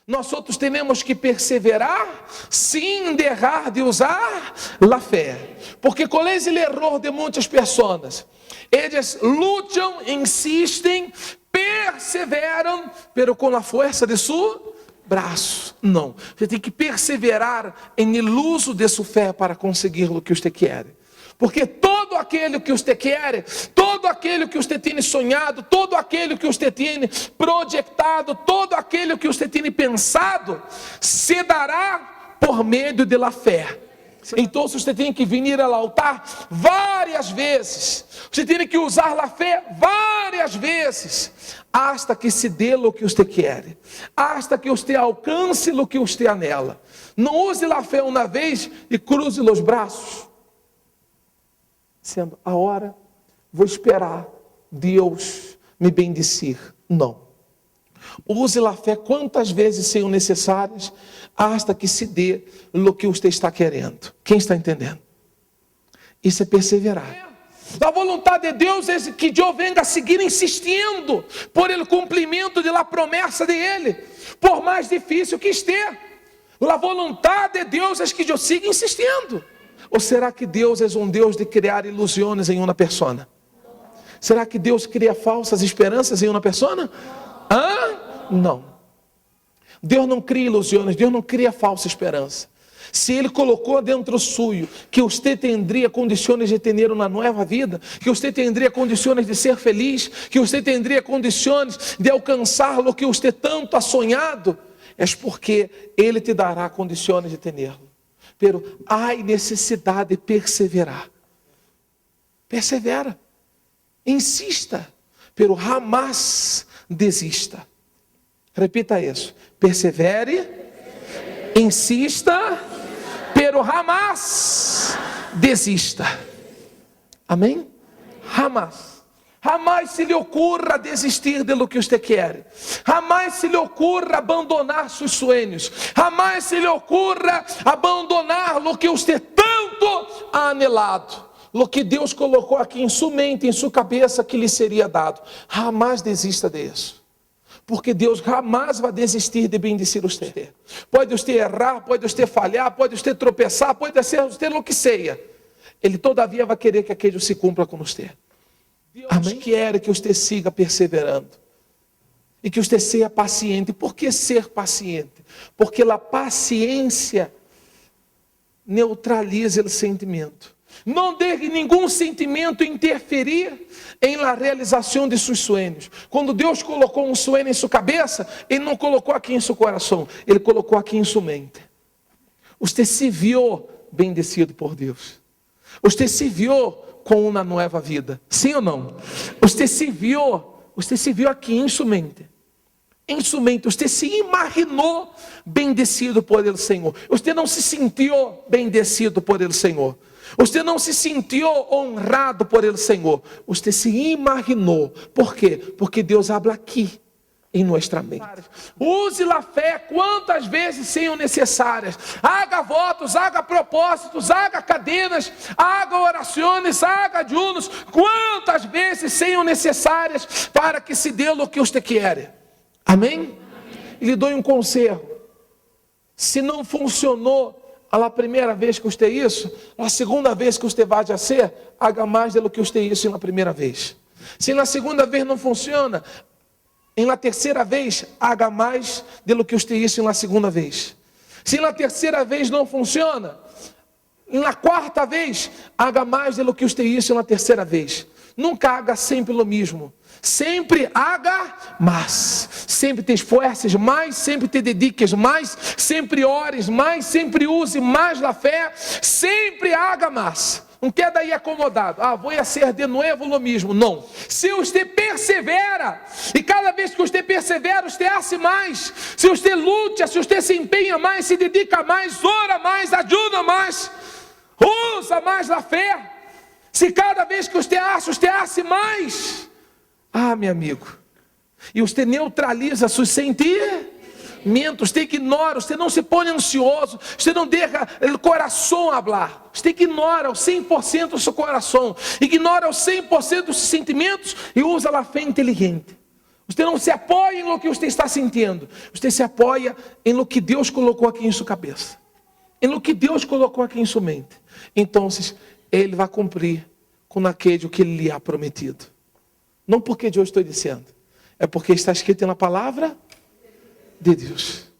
Nós outros temos que perseverar sin dejar de usar a fé. Porque qual é o erro de muitas pessoas? Eles lutam, insistem, perseveram, pero com a força de seu braço. Não, você tem que perseverar em el uso de sua fé para conseguir o que você quer. Porque todo aquele que você quer, todo aquele que você tem sonhado, todo aquele que você tem projetado, todo aquele que você tem pensado, se dará por meio da fé. Então você tem que vir ao altar várias vezes, você tem que usar a fé várias vezes, hasta que se dê o que você quer, hasta que você alcance o que você anela. Não use a fé uma vez e cruze os braços, sendo a hora, vou esperar Deus me bendecir. Não. Use a fé quantas vezes sejam necessárias, hasta que se dê o que você está querendo. Quem está entendendo? Isso é perseverar. A vontade de Deus é que eu venha a seguir insistindo por el cumprimento de la promessa de Ele, por mais difícil que esteja. A vontade de Deus é que eu siga insistindo. Ou será que Deus é um Deus de criar ilusões em uma pessoa? Será que Deus cria falsas esperanças em uma pessoa? Não. Deus não cria ilusões, Deus não cria falsa esperança. Se Ele colocou dentro suyo que você teria condições de ter uma nova vida, que você teria condições de ser feliz, que você teria condições de alcançar o que você tanto ha sonhado, é porque Ele te dará condições de tê-lo. Pero há necessidade de perseverar. Persevera, insista, pero jamais desista. Repita isso: persevere, insista, pero jamais desista. Amém? Jamais. Jamais se lhe ocorra desistir de lo que você quer. Jamais se lhe ocorra abandonar seus sonhos. Jamais se lhe ocorra abandonar lo que você tanto ha anelado. Lo que Deus colocou aqui em sua mente, em sua cabeça, que lhe seria dado. Jamais desista disso. Porque Deus jamais vai desistir de bendecir você. Pode você errar, pode você falhar, pode você tropeçar, pode ser você o que seja. Ele todavia vai querer que aquilo se cumpra com você. Deus quer que você siga perseverando. E que você seja paciente. Por que ser paciente? Porque a paciência neutraliza o sentimento. Não deixe nenhum sentimento interferir em la realização de seus sonhos. Quando Deus colocou um sonho em sua cabeça, Ele não colocou aqui em seu coração, Ele colocou aqui em sua mente. Você se viu bendecido por Deus. Você se viu com uma nova vida. Sim ou não? Você se viu aqui em sua mente. Em sua mente, você se imaginou bendecido por Ele, Senhor. Você não se sentiu bendecido por Ele, Senhor. Você não se sentiu honrado por Ele, Senhor. Você se imaginou. Por quê? Porque Deus habla aqui em nossa mente. Use a fé quantas vezes sejam necessárias. Haga votos, haga propósitos, haga cadenas, haga orações, haga ayunos. Quantas vezes sejam necessárias para que se dê o que você quer. Amém? E lhe dou um conselho. Se não funcionou a primeira vez que você isso, a segunda vez que você vai a ser, haga mais do que você isso na primeira vez. Se na segunda vez não funciona, em la terceira vez, haga mais do que você isso na segunda vez. Se na terceira vez não funciona, na quarta vez, haga mais do que você isso na terceira vez. Nunca haga sempre o mesmo. Sempre haga mais. Sempre te esforces mais, sempre te dediques mais, sempre ores mais, sempre use mais a fé, sempre haga mais. Não quer daí acomodado. Vou ser de novo o mesmo. Não. Se você persevera, e cada vez que você persevera, você hace mais. Se você luta, se você se empenha mais, se dedica mais, ora mais, ajuda mais, usa mais a fé. Se cada vez que você hace mais. Meu amigo. E você neutraliza seus sentimentos, você ignora, você não se põe ansioso, você não deixa o coração falar. Você ignora o 100% do seu coração, ignora o 100% dos sentimentos e usa a fé inteligente. Você não se apoia em lo que você está sentindo. Você se apoia em lo que Deus colocou aqui em sua cabeça. Em lo que Deus colocou aqui em sua mente. Então, Ele vai cumprir com aquele que Ele lhe ha prometido. Não porque eu estou dizendo. É porque está escrito na palavra de Deus.